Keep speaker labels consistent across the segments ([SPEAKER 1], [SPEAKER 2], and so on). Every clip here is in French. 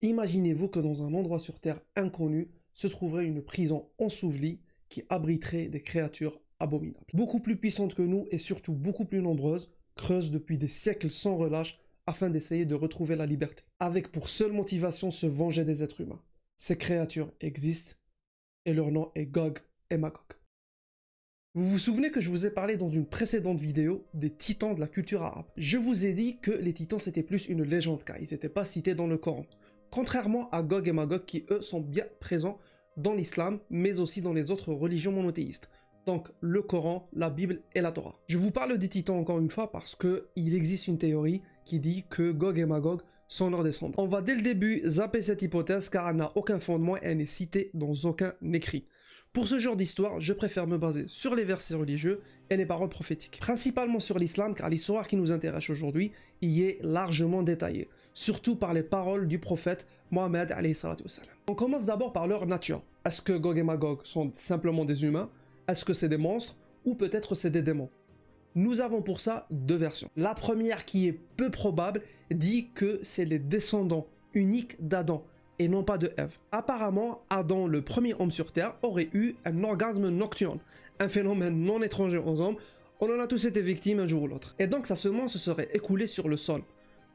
[SPEAKER 1] Imaginez-vous que dans un endroit sur Terre inconnu se trouverait une prison ensevelie qui abriterait des créatures abominables. Beaucoup plus puissantes que nous et surtout beaucoup plus nombreuses, creusent depuis des siècles sans relâche afin d'essayer de retrouver la liberté. Avec pour seule motivation se venger des êtres humains. Ces créatures existent et leur nom est Gog et Magog. Vous vous souvenez que je vous ai parlé dans une précédente vidéo des titans de la culture arabe. Je vous ai dit que les titans c'était plus une légende car ils n'étaient pas cités dans le Coran. Contrairement à Gog et Magog qui eux sont bien présents dans l'islam mais aussi dans les autres religions monothéistes. Donc le Coran, la Bible et la Torah. Je vous parle des titans encore une fois parce qu'il existe une théorie qui dit que Gog et Magog sont leurs descendants. On va dès le début zapper cette hypothèse car elle n'a aucun fondement et elle n'est citée dans aucun écrit. Pour ce genre d'histoire, je préfère me baser sur les versets religieux et les paroles prophétiques. Principalement sur l'islam car l'histoire qui nous intéresse aujourd'hui y est largement détaillée. Surtout par les paroles du prophète Mohammed alayhi salatu wassalam. On commence d'abord par leur nature. Est-ce que Gog et Magog sont simplement des humains? Est-ce que c'est des monstres? Ou peut-être c'est des démons? Nous avons pour ça deux versions. La première qui est peu probable dit que c'est les descendants uniques d'Adam et non pas de Ève. Apparemment, Adam, le premier homme sur Terre, aurait eu un orgasme nocturne, un phénomène non étranger aux hommes. On en a tous été victimes un jour ou l'autre. Et donc sa semence se serait écoulée sur le sol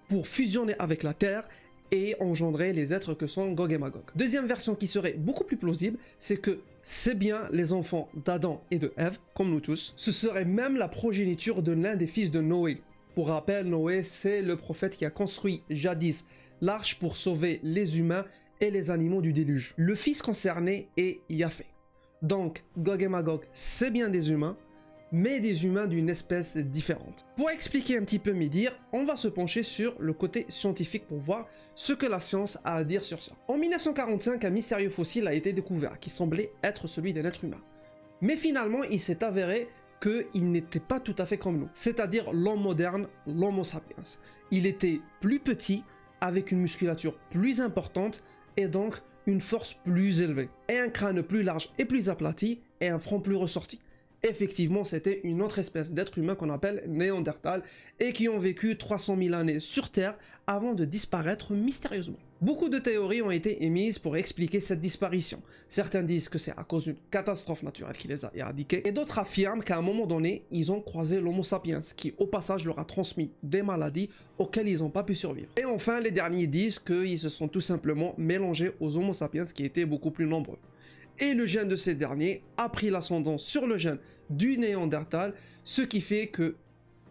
[SPEAKER 1] pour fusionner avec la Terre et engendrer les êtres que sont Gog et Magog. Deuxième version qui serait beaucoup plus plausible, c'est que c'est bien les enfants d'Adam et de Ève, comme nous tous. Ce serait même la progéniture de l'un des fils de Noé. Pour rappel, Noé, c'est le prophète qui a construit jadis l'arche pour sauver les humains et les animaux du déluge. Le fils concerné est Yaphé. Donc, Gog et Magog, c'est bien des humains, mais des humains d'une espèce différente. Pour expliquer un petit peu mes dires, on va se pencher sur le côté scientifique pour voir ce que la science a à dire sur ça. En 1945, un mystérieux fossile a été découvert qui semblait être celui d'un être humain. Mais finalement, il s'est avéré qu'il n'était pas tout à fait comme nous, c'est-à-dire l'homme moderne, l'homo sapiens. Il était plus petit, avec une musculature plus importante et donc une force plus élevée, et un crâne plus large et plus aplati, et un front plus ressorti. Effectivement, c'était une autre espèce d'être humain qu'on appelle Néandertal et qui ont vécu 300 000 années sur Terre avant de disparaître mystérieusement. Beaucoup de théories ont été émises pour expliquer cette disparition. Certains disent que c'est à cause d'une catastrophe naturelle qui les a éradiqués et d'autres affirment qu'à un moment donné, ils ont croisé l'Homo sapiens qui au passage leur a transmis des maladies auxquelles ils n'ont pas pu survivre. Et enfin, les derniers disent qu'ils se sont tout simplement mélangés aux Homo sapiens qui étaient beaucoup plus nombreux. Et le gène de ces derniers a pris l'ascendant sur le gène du Néandertal, ce qui fait que,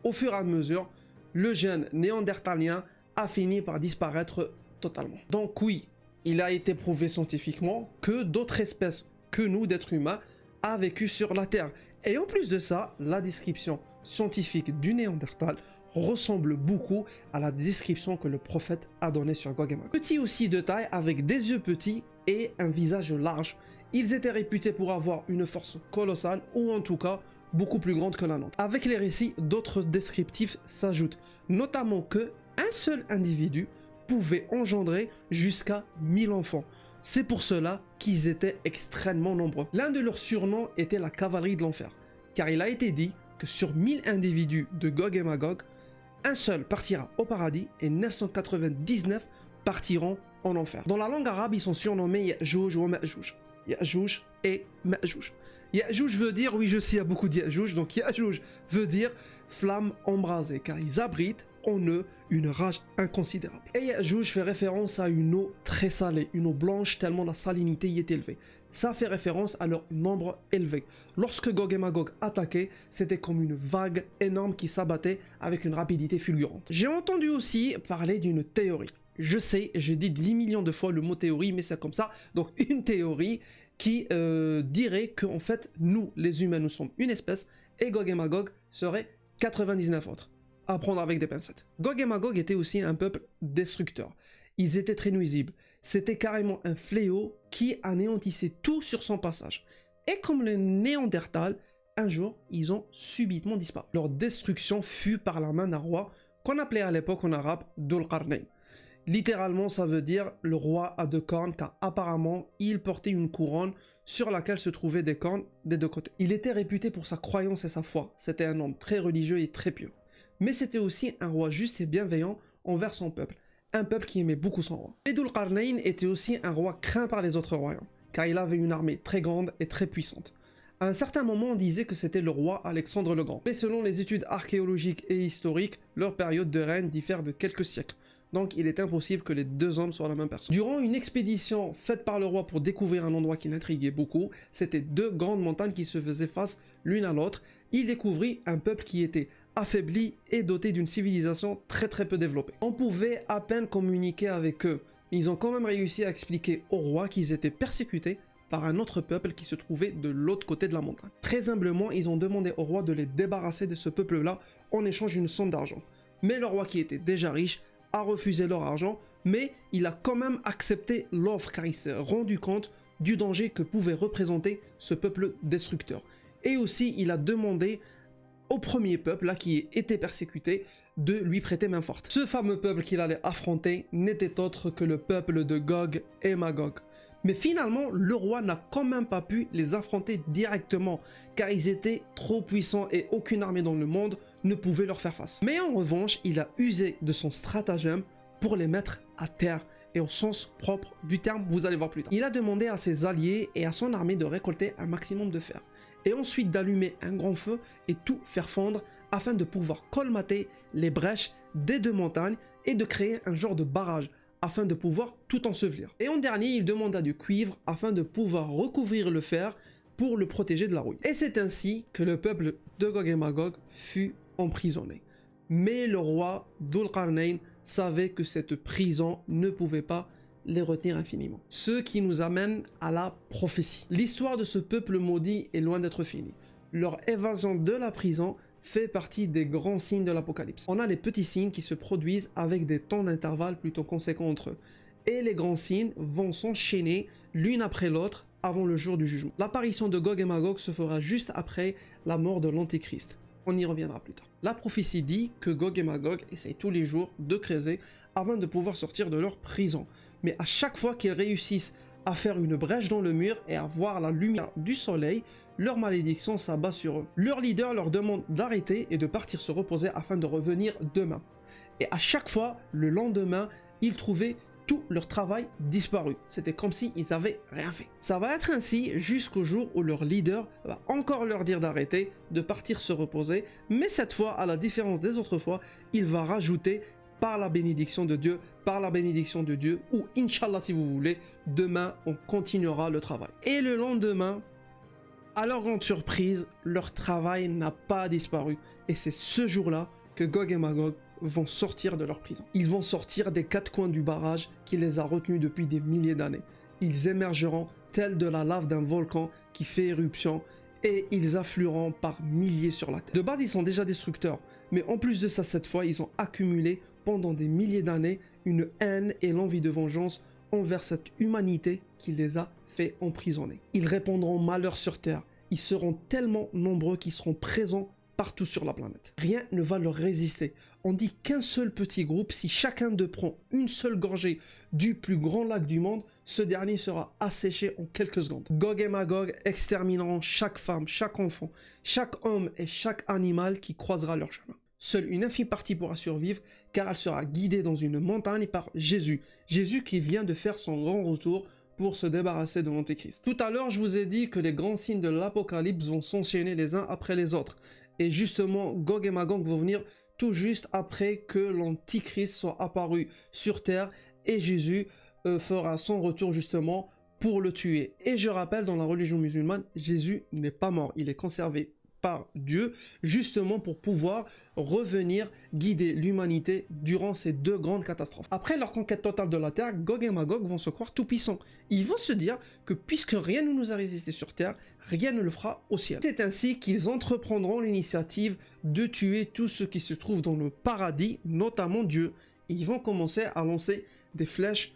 [SPEAKER 1] au fur et à mesure, le gène néandertalien a fini par disparaître totalement. Donc oui, il a été prouvé scientifiquement que d'autres espèces que nous, d'êtres humains, a vécu sur la Terre. Et en plus de ça, la description scientifique du Néandertal ressemble beaucoup à la description que le prophète a donnée sur Gog et Magog. Petit aussi de taille, avec des yeux petits et un visage large. Ils étaient réputés pour avoir une force colossale, ou en tout cas beaucoup plus grande que la nôtre. Avec les récits, d'autres descriptifs s'ajoutent, notamment que un seul individu pouvait engendrer jusqu'à 1000 enfants. C'est pour cela qu'ils étaient extrêmement nombreux. L'un de leurs surnoms était la cavalerie de l'enfer, car il a été dit que sur 1000 individus de Gog et Magog, un seul partira au paradis et 999 partiront en enfer. Dans la langue arabe, ils sont surnommés Ya'jouj ou Ma'jouj. Ya'jouj et Ma'jouj. Ya'jouj veut dire, oui je sais, il y a beaucoup de Ya'jouj, donc Ya'jouj veut dire flamme embrasée, car ils abritent en eux une rage inconsidérable. Et Ya'jouj fait référence à une eau très salée, une eau blanche tellement la salinité y est élevée. Ça fait référence à leur nombre élevé. Lorsque Gog et Magog attaquaient, c'était comme une vague énorme qui s'abattait avec une rapidité fulgurante. J'ai entendu aussi parler d'une théorie. Je sais, j'ai dit 10 millions de fois le mot théorie, mais c'est comme ça. Donc une théorie qui dirait qu'en fait, nous, les humains, nous sommes une espèce, et Gog et Magog seraient 99 autres. À prendre avec des pincettes. Gog et Magog étaient aussi un peuple destructeur. Ils étaient très nuisibles. C'était carrément un fléau qui anéantissait tout sur son passage. Et comme le Néandertal, un jour, ils ont subitement disparu. Leur destruction fut par la main d'un roi qu'on appelait à l'époque en arabe Dhul Qarnayn. Littéralement, ça veut dire le roi a deux cornes, car apparemment, il portait une couronne sur laquelle se trouvaient des cornes des deux côtés. Il était réputé pour sa croyance et sa foi. C'était un homme très religieux et très pieux. Mais c'était aussi un roi juste et bienveillant envers son peuple. un peuple qui aimait beaucoup son roi. Mais Dhul-Qarnayn était aussi un roi craint par les autres royaumes, car il avait une armée très grande et très puissante. À un certain moment, on disait que c'était le roi Alexandre le Grand. Mais selon les études archéologiques et historiques, leur période de règne diffère de quelques siècles. Donc il est impossible que les deux hommes soient la même personne. Durant une expédition faite par le roi pour découvrir un endroit qui l'intriguait beaucoup, c'était deux grandes montagnes qui se faisaient face l'une à l'autre. Il découvrit un peuple qui était affaibli et doté d'une civilisation très peu développée. On pouvait à peine communiquer avec eux. Ils ont quand même réussi à expliquer au roi qu'ils étaient persécutés par un autre peuple qui se trouvait de l'autre côté de la montagne. Très humblement, ils ont demandé au roi de les débarrasser de ce peuple-là en échange d'une somme d'argent. Mais le roi, qui était déjà riche, a refusé leur argent, mais il a quand même accepté l'offre car il s'est rendu compte du danger que pouvait représenter ce peuple destructeur. Et aussi, il a demandé au premier peuple là qui était persécuté de lui prêter main forte. Ce fameux peuple qu'il allait affronter n'était autre que le peuple de Gog et Magog. Mais finalement, le roi n'a quand même pas pu les affronter directement, car ils étaient trop puissants et aucune armée dans le monde ne pouvait leur faire face. Mais en revanche, il a usé de son stratagème pour les mettre à terre, et au sens propre du terme, vous allez voir plus tard. Il a demandé à ses alliés et à son armée de récolter un maximum de fer, et ensuite d'allumer un grand feu et tout faire fondre afin de pouvoir colmater les brèches des deux montagnes et de créer un genre de barrage afin de pouvoir tout ensevelir. Et en dernier, il demanda du cuivre afin de pouvoir recouvrir le fer pour le protéger de la rouille. Et c'est ainsi que le peuple de Gog et Magog fut emprisonné. Mais le roi Dhul-Qarnayn savait que cette prison ne pouvait pas les retenir infiniment. Ce qui nous amène à la prophétie. L'histoire de ce peuple maudit est loin d'être finie. Leur évasion de la prison fait partie des grands signes de l'Apocalypse. On a les petits signes qui se produisent avec des temps d'intervalle plutôt conséquents entre eux. Et les grands signes vont s'enchaîner l'une après l'autre avant le jour du jugement. L'apparition de Gog et Magog se fera juste après la mort de l'Antéchrist. On y reviendra plus tard. La prophétie dit que Gog et Magog essayent tous les jours de creuser afin de pouvoir sortir de leur prison. Mais à chaque fois qu'ils réussissent à faire une brèche dans le mur et à voir la lumière du soleil, leur malédiction s'abat sur eux. Leur leader leur demande d'arrêter et de partir se reposer afin de revenir demain. Et à chaque fois, le lendemain, ils trouvaient tout leur travail disparu. C'était comme si ils avaient rien fait. Ça va être ainsi jusqu'au jour où leur leader va encore leur dire d'arrêter, de partir se reposer, mais cette fois, à la différence des autres fois, il va rajouter par la bénédiction de Dieu, ou Inch'Allah si vous voulez, demain on continuera le travail. Et le lendemain, à leur grande surprise, leur travail n'a pas disparu. Et c'est ce jour-là que Gog et Magog vont sortir de leur prison. Ils vont sortir des quatre coins du barrage qui les a retenus depuis des milliers d'années. Ils émergeront tels de la lave d'un volcan qui fait éruption et ils afflueront par milliers sur la terre. De base, ils sont déjà destructeurs, mais en plus de ça, cette fois, ils ont accumulé pendant des milliers d'années une haine et l'envie de vengeance envers cette humanité qui les a fait emprisonner. Ils répandront malheur sur terre. Ils seront tellement nombreux qu'ils seront présents partout sur la planète. Rien ne va leur résister. On dit qu'un seul petit groupe, si chacun d'eux prend une seule gorgée du plus grand lac du monde, ce dernier sera asséché en quelques secondes. Gog et Magog extermineront chaque femme, chaque enfant, chaque homme et chaque animal qui croisera leur chemin. Seule une infime partie pourra survivre car elle sera guidée dans une montagne par Jésus. Jésus qui vient de faire son grand retour pour se débarrasser de l'Antéchrist. Tout à l'heure, je vous ai dit que les grands signes de l'Apocalypse vont s'enchaîner les uns après les autres. Et justement, Gog et Magog vont venir tout juste après que l'Antichrist soit apparu sur terre et Jésus fera son retour justement pour le tuer. Et je rappelle, dans la religion musulmane, Jésus n'est pas mort, il est conservé par Dieu justement pour pouvoir revenir guider l'humanité durant ces deux grandes catastrophes. Après leur conquête totale de la terre, Gog et Magog vont se croire tout puissants. Ils vont se dire que puisque rien ne nous a résisté sur terre, rien ne le fera au ciel. C'est ainsi qu'ils entreprendront l'initiative de tuer tous ceux qui se trouvent dans le paradis, notamment Dieu. Et ils vont commencer à lancer des flèches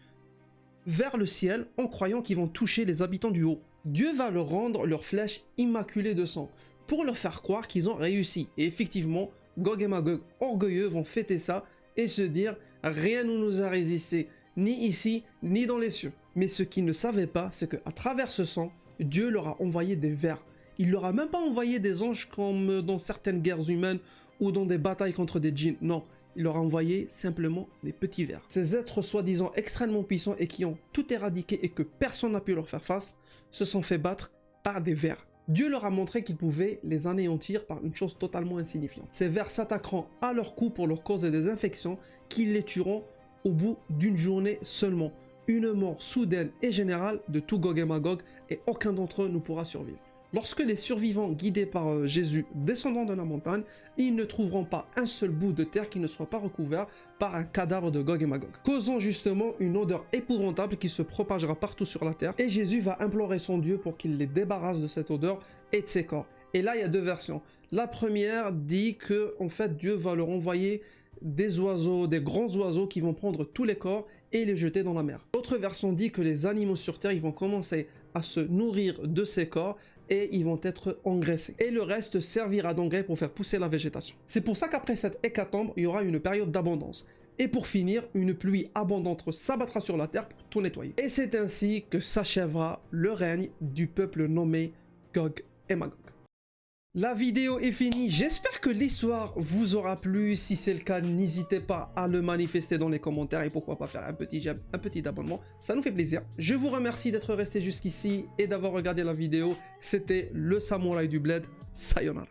[SPEAKER 1] vers le ciel en croyant qu'ils vont toucher les habitants du haut. Dieu va leur rendre leurs flèches immaculées de sang, pour leur faire croire qu'ils ont réussi. Et effectivement, Gog et Magog orgueilleux vont fêter ça et se dire « Rien ne nous a résisté, ni ici, ni dans les cieux ». Mais ce qu'ils ne savaient pas, c'est qu'à travers ce sang, Dieu leur a envoyé des vers. Il leur a même pas envoyé des anges comme dans certaines guerres humaines ou dans des batailles contre des djinns. Non, il leur a envoyé simplement des petits vers. Ces êtres soi-disant extrêmement puissants et qui ont tout éradiqué et que personne n'a pu leur faire face, se sont fait battre par des vers. Dieu leur a montré qu'ils pouvaient les anéantir par une chose totalement insignifiante. Ces vers s'attaqueront à leur cou pour leur causer des infections qui les tueront au bout d'une journée seulement. Une mort soudaine et générale de tout Gog et Magog et aucun d'entre eux ne pourra survivre. Lorsque les survivants guidés par Jésus descendront de la montagne, ils ne trouveront pas un seul bout de terre qui ne soit pas recouvert par un cadavre de Gog et Magog, causant justement une odeur épouvantable qui se propagera partout sur la terre, et Jésus va implorer son Dieu pour qu'il les débarrasse de cette odeur et de ses corps. Et là, il y a deux versions. La première dit que en fait Dieu va leur envoyer des oiseaux, des grands oiseaux qui vont prendre tous les corps et les jeter dans la mer. L'autre version dit que les animaux sur terre ils vont commencer à se nourrir de ces corps et ils vont être engraissés. Et le reste servira d'engrais pour faire pousser la végétation. C'est pour ça qu'après cette hécatombe, il y aura une période d'abondance. Et pour finir, une pluie abondante s'abattra sur la terre pour tout nettoyer. Et c'est ainsi que s'achèvera le règne du peuple nommé Gog et Magog. La vidéo est finie, j'espère que l'histoire vous aura plu. Si c'est le cas, n'hésitez pas à le manifester dans les commentaires et pourquoi pas faire un petit j'aime, un petit abonnement, ça nous fait plaisir. Je vous remercie d'être resté jusqu'ici et d'avoir regardé la vidéo. C'était le Samouraï du Bled, sayonara.